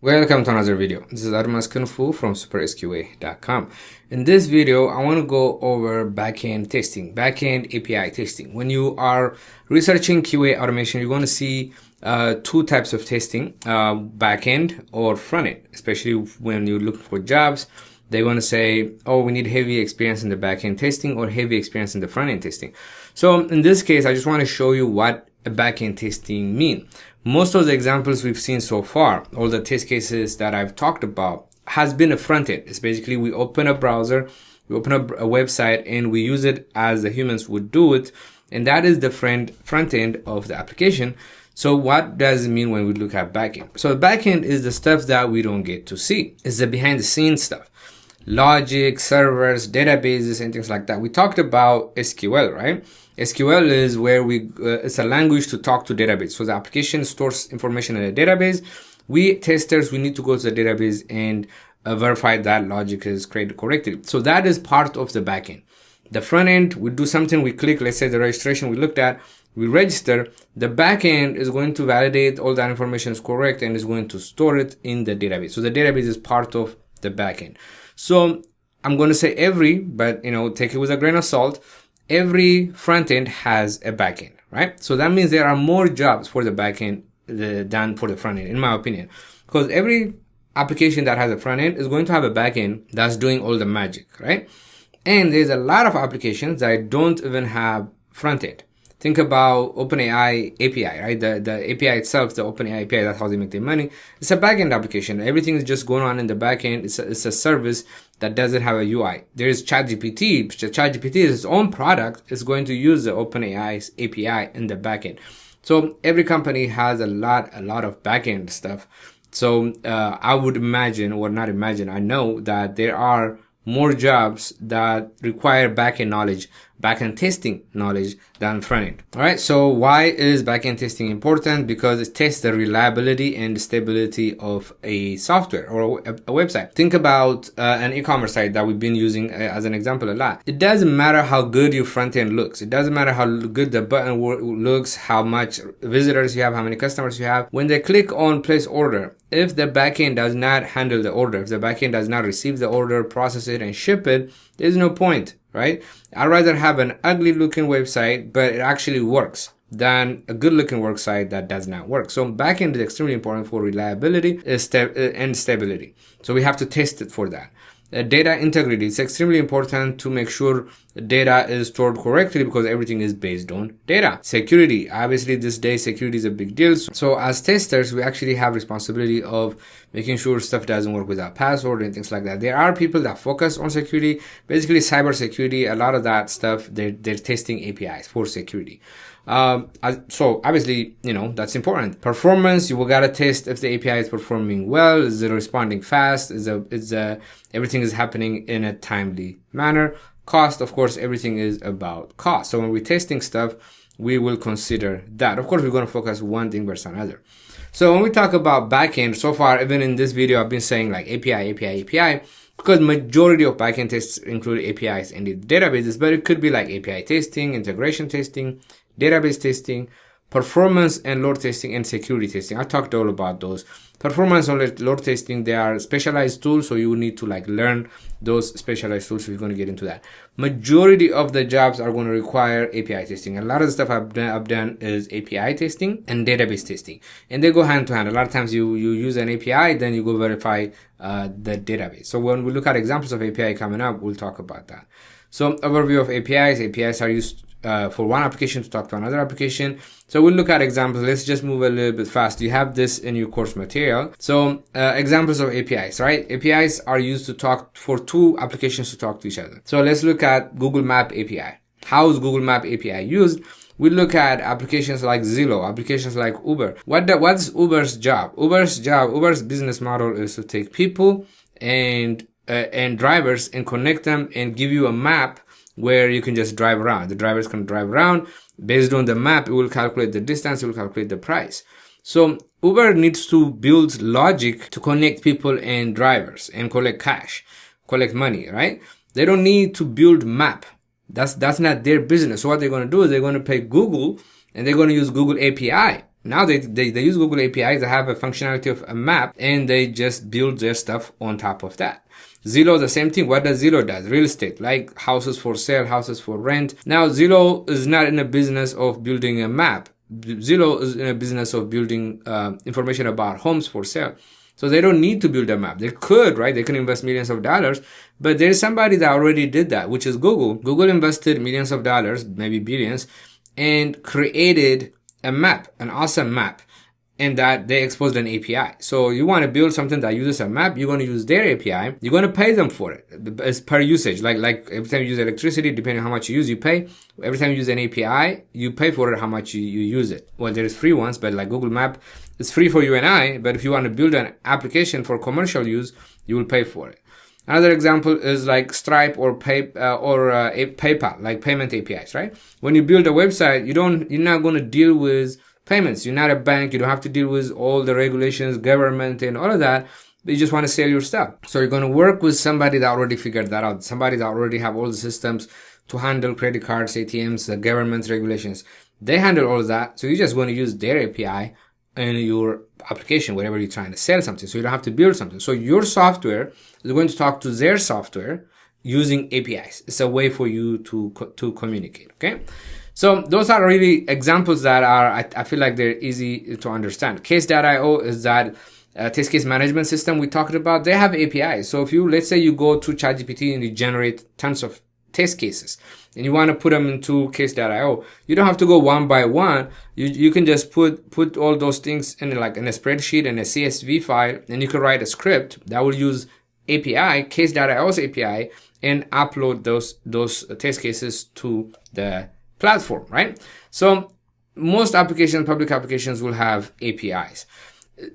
Welcome to another video. This is Admas Kinfu from supersqa.com. In this video, I want to go over backend testing, backend API testing. When you are researching QA automation, you're going to see two types of testing, backend or frontend. Especially when you look for jobs, they want to say, oh, we need heavy experience in the backend testing or heavy experience in the frontend testing. So in this case, I just want to show you what a backend testing mean. Most of the examples we've seen so far, all the test cases that I've talked about, has been a front end. It's basically we open a browser, we open up a website, and we use it as the humans would do it. And that is the front end of the application. So what does it mean when we look at backend? So backend is the stuff that we don't get to see. It's the behind the scenes stuff. Logic, servers, databases, and things like that. We talked about SQL, right? SQL is where it's a language to talk to database. So the application stores information in a database. We testers, we need to go to the database and verify that logic is created correctly. So that is part of the backend. The front end, we do something, we click, let's say the registration we looked at, we register. The backend is going to validate all that information is correct and is going to store it in the database. So the database is part of the backend. So I'm going to say every, but take it with a grain of salt. Every front end has a backend, right? So that means there are more jobs for the backend than for the front end, in my opinion, because every application that has a front end is going to have a backend that's doing all the magic, right? And there's a lot of applications that don't even have front end. Think about OpenAI API, right? The API itself, the OpenAI API, that's how they make their money. It's a backend application. Everything is just going on in the backend. It's a service that doesn't have a UI. There's ChatGPT. ChatGPT is its own product. It's going to use the OpenAI's API in the backend. So every company has a lot of backend stuff. So I would imagine, or not imagine, I know that there are more jobs that require backend knowledge, backend testing knowledge than front end. All right. So why is backend testing important? Because it tests the reliability and stability of a software or a website. Think about an e-commerce site that we've been using as an example a lot. It doesn't matter how good your front end looks. It doesn't matter how good the button looks, how much visitors you have, how many customers you have. When they click on place order, if the backend does not handle the order, if the backend does not receive the order, process it, and ship it, there's no point, right? I'd rather have an ugly looking website, but it actually works, than a good looking website that does not work. So backend is extremely important for reliability and stability. So we have to test it for that. Data integrity, it's extremely important to make sure data is stored correctly because everything is based on data. Security, obviously this day security is a big deal. So as testers, we actually have responsibility of making sure stuff doesn't work without password and things like that. There are people that focus on security, basically cyber security, a lot of that stuff, they're testing APIs for security. So obviously, that's important. Performance, you will gotta test if the API is performing well, is it responding fast, everything is happening in a timely manner. Cost, of course, everything is about cost. So when we're testing stuff, we will consider that. Of course, we're going to focus one thing versus another. So when we talk about backend, so far, even in this video, I've been saying like API, because majority of backend tests include APIs and the databases, but it could be like API testing, integration testing, database testing, performance and load testing, and security testing. I talked all about those. Performance and load testing, they are specialized tools, so you need to learn those specialized tools if you're going to get into that. Majority of the jobs are going to require API testing. A lot of the stuff I've done is API testing and database testing, and they go hand to hand. A lot of times you use an API, then you go verify the database. So when we look at examples of API coming up, we'll talk about that. So overview of APIs. APIs are used for one application to talk to another application. So we'll look at examples. Let's just move a little bit fast. You have this in your course material. So examples of APIs, right? APIs are used to talk for two applications to talk to each other. So let's look at Google Map API. How is Google Map API used? We look at applications like Zillow, applications like Uber. What's Uber's job? Uber's business model is to take people and drivers and connect them and give you a map where you can just drive around. The drivers can drive around. Based on the map, it will calculate the distance, it will calculate the price. So Uber needs to build logic to connect people and drivers and collect cash, collect money, right? They don't need to build map. That's not their business. So what they're going to do is they're going to pay Google and they're going to use Google API Now they use Google APIs. They have a functionality of a map, and they just build their stuff on top of that. Zillow, the same thing. What does Zillow does? Real estate, like houses for sale, houses for rent. Now, Zillow is not in the business of building a map. Zillow is in a business of building information about homes for sale. So they don't need to build a map. They could, right? They can invest millions of dollars, but there's somebody that already did that, which is Google. Google invested millions of dollars, maybe billions, and created a map, an awesome map, and that they exposed an API. So you want to build something that uses a map, you're going to use their API. You're going to pay them for it. It's per usage. Like every time you use electricity, depending on how much you use, you pay. Every time you use an API, you pay for it, how much you use it. Well, there's free ones, but like Google Map, it's free for you and I, but if you want to build an application for commercial use, you will pay for it. Another example is like Stripe or PayPal, like payment APIs, right? When you build a website, you're not going to deal with payments. You're not a bank. You don't have to deal with all the regulations, government, and all of that. But you just want to sell your stuff. So you're going to work with somebody that already figured that out. Somebody that already have all the systems to handle credit cards, ATMs, the government regulations. They handle all of that. So you're just going to use their API in your application, wherever you're trying to sell something. So you don't have to build something. So your software is going to talk to their software using APIs. It's a way for you to communicate. Okay. So those are really examples that are, I feel like they're easy to understand. Case.io is that test case management system we talked about. They have APIs. So if you, let's say you go to ChatGPT and you generate tons of test cases and you want to put them into case.io, you don't have to go one by one. You can just put all those things in like in a spreadsheet and a CSV file, and you can write a script that will use API, case.io's API, and upload those test cases to the platform, right? So most applications, public applications, will have APIs.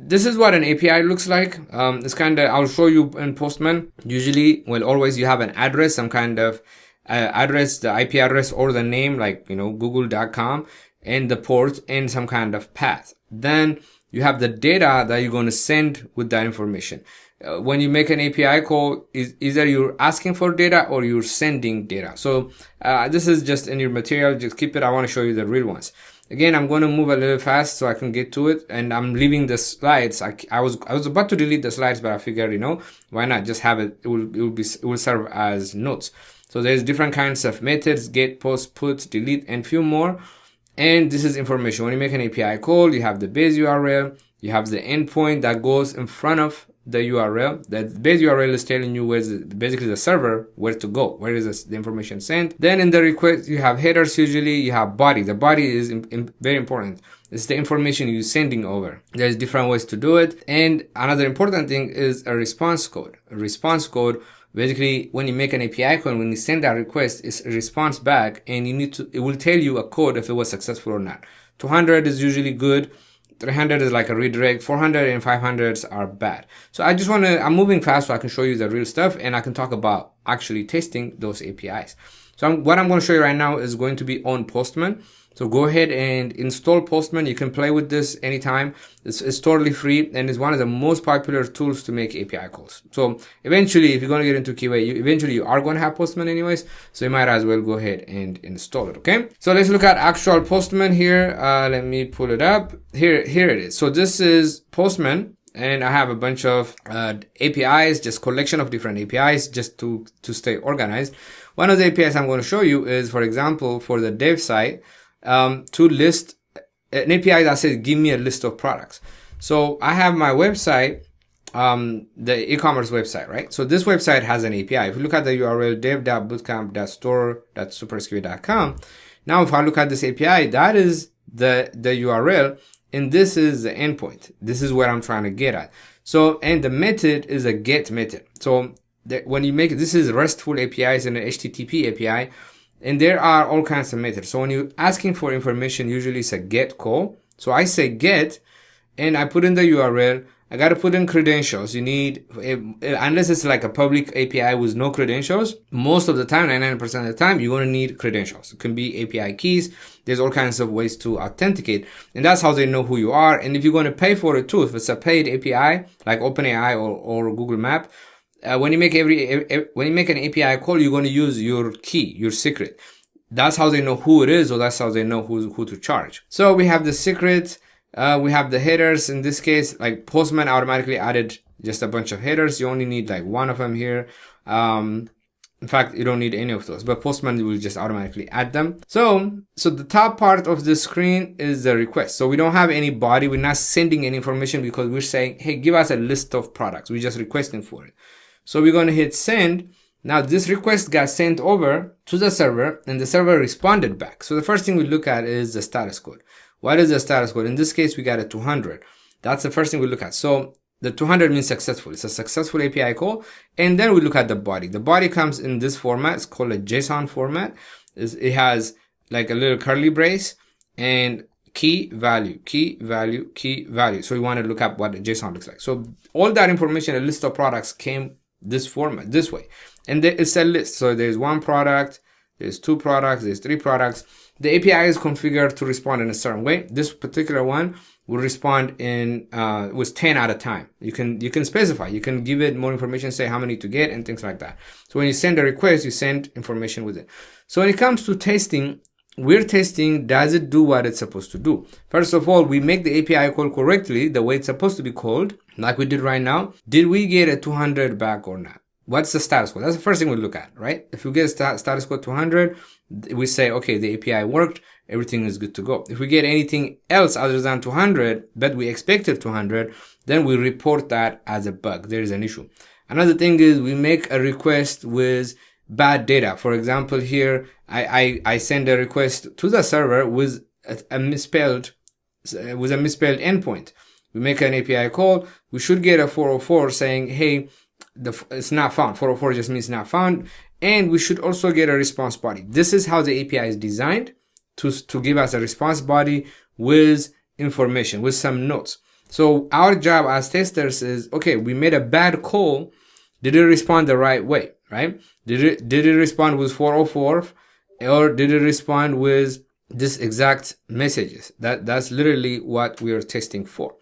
This is what an API looks like. It's kind of, I'll show you in Postman. Usually, well, always you have an address, some kind of address, the IP address or the name, like, google.com, and the port and some kind of path. Then you have the data that you're going to send with that information. When you make an API call, either you're asking for data or you're sending data. So this is just in your material. Just keep it. I want to show you the real ones. Again, I'm going to move a little fast so I can get to it, and I'm leaving the slides. I was about to delete the slides, but I figured, why not just have it? It will serve as notes. So there's different kinds of methods: get, post, put, delete, and few more. And this is information. When you make an API call, you have the base URL, you have the endpoint that goes in front of the URL. That base URL is telling you where's basically the server, where to go, where is the information sent. Then in the request, you have headers. Usually you have body. The body is very important. It's the information you're sending over. There's different ways to do it. And another important thing is a response code. A response code, basically, when you make an API call, when you send that request, it's a response back, and it will tell you a code if it was successful or not. 200 is usually good. 300 is like a redirect. 400 and 500s are bad. So I'm moving fast so I can show you the real stuff, and I can talk about actually testing those APIs. So what I'm going to show you right now is going to be on Postman. So go ahead and install Postman. You can play with this anytime. It's totally free, and it's one of the most popular tools to make API calls. So eventually, if you're going to get into QA, you are going to have Postman anyways. So you might as well go ahead and install it. Okay. So let's look at actual Postman here. Let me pull it up. Here it is. So this is Postman. And I have a bunch of APIs, just collection of different APIs, just to stay organized. One of the APIs I'm going to show you is, for example, for the dev site, to list an API that says, give me a list of products. So I have my website, the e-commerce website, right? So this website has an API. If you look at the URL, dev.bootcamp.store.supersql.com, now if I look at this API, that is the URL, and this is the endpoint. This is where I'm trying to get at. So, and the method is a get method. So when you make this is RESTful APIs and an HTTP API, and there are all kinds of methods. So when you're asking for information, usually it's a get call. So I say get, and I put in the URL. I got to put in credentials. You need, unless it's like a public API with no credentials, most of the time, 99% of the time, you're going to need credentials. It can be API keys. There's all kinds of ways to authenticate, and that's how they know who you are. And if you're going to pay for it too, if it's a paid API like OpenAI or Google Map, when you make an API call, you're going to use your key, your secret. That's how they know who it is, or that's how they know who to charge. So we have the secret. We have the headers. In this case, like Postman automatically added just a bunch of headers. You only need like one of them here. In fact, you don't need any of those, but Postman will just automatically add them. So the top part of the screen is the request. So we don't have any body. We're not sending any information because we're saying, hey, give us a list of products. We're just requesting for it. So we're going to hit send. Now this request got sent over to the server and the server responded back. So the first thing we look at is the status code. What is the status code? In this case, we got a 200. That's the first thing we look at. So the 200 means successful. It's a successful API call. And then we look at the body. The body comes in this format. It's called a JSON format. It has like a little curly brace and key value, key value, key value. So we want to look up what a JSON looks like. So all that information, a list of products came this format, this way. And it's a list. So there's one product, there's two products, there's three products. The API is configured to respond in a certain way. This particular one will respond in with 10 at a time. You can specify, you can give it more information, say how many to get and things like that. So when you send a request, you send information with it. So when it comes to testing, we're testing, does it do what it's supposed to do? First of all, we make the API call correctly, the way it's supposed to be called, like we did right now. Did we get a 200 back or not? What's the status code? That's the first thing we look at, right? If we get status code 200, we say, okay, the API worked, everything is good to go. If we get anything else other than 200, but we expected 200, then we report that as a bug. There is an issue. Another thing is we make a request with bad data. For example, here, I send a request to the server with a misspelled endpoint. We make an API call. We should get a 404 saying, hey, it's not found. 404 just means not found. And we should also get a response body. This is how the API is designed to give us a response body with information, with some notes. So our job as testers is, okay, we made a bad call. Did it respond the right way, right? Did it respond with 404 or did it respond with this exact messages? That's literally what we are testing for.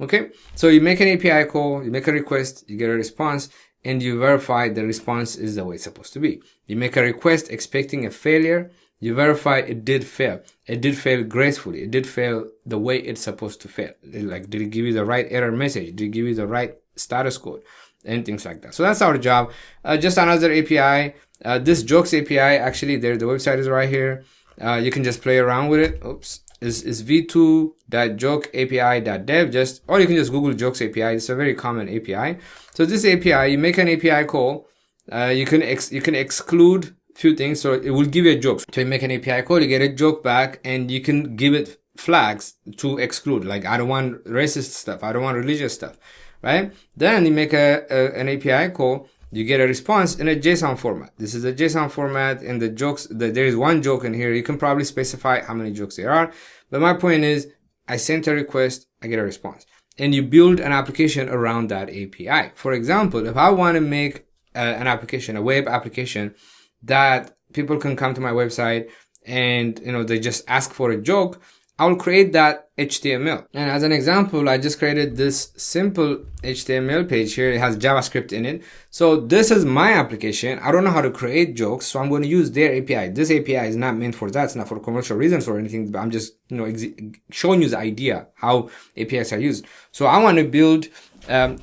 Okay, so you make an API call, you make a request, you get a response, and you verify the response is the way it's supposed to be. You make a request expecting a failure, you verify it did fail. It did fail gracefully. It did fail the way it's supposed to fail. Like, did it give you the right error message? Did it give you the right status code? And things like that. So that's our job. Just another API. This jokes API, actually, the website is right here. You can just play around with it. Oops. Is v2.jokeapi.dev, or you can just Google jokes API. It's a very common API. So this API, you make an API call, you can exclude few things, so it will give you a joke. So you make an API call, you get a joke back, and you can give it flags to exclude. Like, I don't want racist stuff, I don't want religious stuff, right? Then you make an API call, you get a response in a JSON format. This is a JSON format, and the jokes, there is one joke in here. You can probably specify how many jokes there are. But my point is, I sent a request, I get a response. And you build an application around that API. For example, if I want to make an application, a web application that people can come to my website and, they just ask for a joke, I will create that HTML. And as an example, I just created this simple HTML page here. It has JavaScript in it. So this is my application. I don't know how to create jokes, so I'm going to use their API. This API is not meant for that. It's not for commercial reasons or anything, but I'm just, showing you the idea how APIs are used. So I want to build a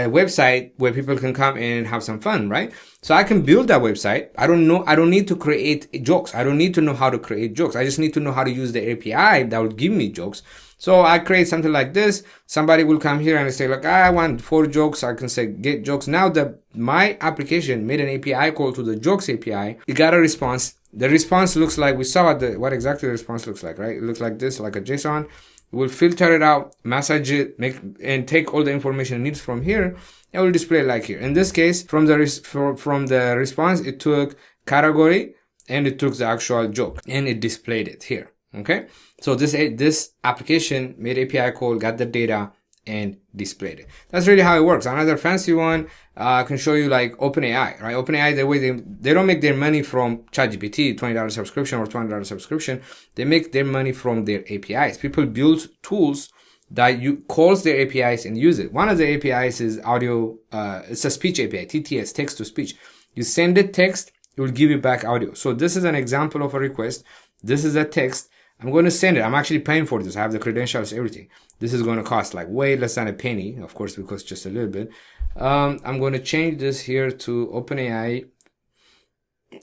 website where people can come in and have some fun, right? So I can build that website. I don't need to create jokes. I don't need to know how to create jokes. I just need to know how to use the API that will give me jokes. So I create something like this. Somebody will come here and say, like, I want 4 jokes. I can say get jokes. Now my application made an API call to the jokes API. It got a response. The response looks like, we saw what exactly the response looks like, right? It looks like this, like a JSON. We'll filter it out, message it, and take all the information it needs from here. It will display like here. In this case, from the response, it took category and it took the actual joke and it displayed it here. Okay, so this application made API call, got the data, and displayed it. That's really how it works. Another fancy one, I can show you, like OpenAI, right? OpenAI, the way they don't make their money from ChatGPT, $20 subscription or $200 subscription. They make their money from their APIs. People build tools that calls their APIs and use it. One of the APIs is audio. It's a speech API, TTS, text to speech. You send it text, it will give you back audio. So this is an example of a request. This is a text. I'm going to send it. I'm actually paying for this. I have the credentials, everything. This is going to cost like way less than a penny. Of course, because just a little bit. I'm going to change this here to OpenAI.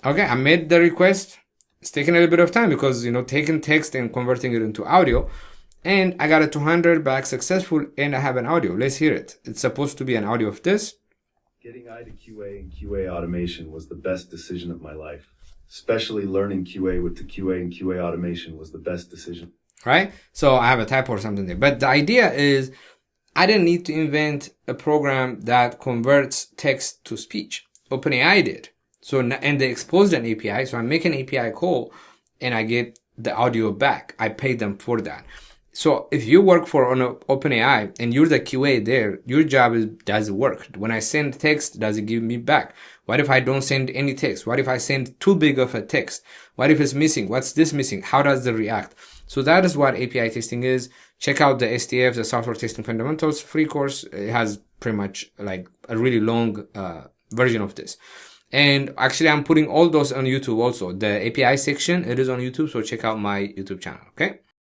Okay, I made the request. It's taking a little bit of time because, taking text and converting it into audio. And I got a 200 back successful, and I have an audio. Let's hear it. It's supposed to be an audio of this. Getting I to QA and QA automation was the best decision of my life. Especially learning QA with the QA and QA automation was the best decision. Right? So I have a typo or something there. But the idea is I didn't need to invent a program that converts text to speech. OpenAI did. So, and they exposed an API. So I make an API call and I get the audio back. I pay them for that. So if you work for OpenAI and you're the QA there, your job is, does it work? When I send text, does it give me back? What if I don't send any text? What if I send too big of a text? What if it's missing? What's this missing? How does it react? So that is what API testing is. Check out the STF, the Software Testing Fundamentals free course. It has pretty much like a really long version of this. And actually, I'm putting all those on YouTube also. The API section, it is on YouTube. So check out my YouTube channel. Okay.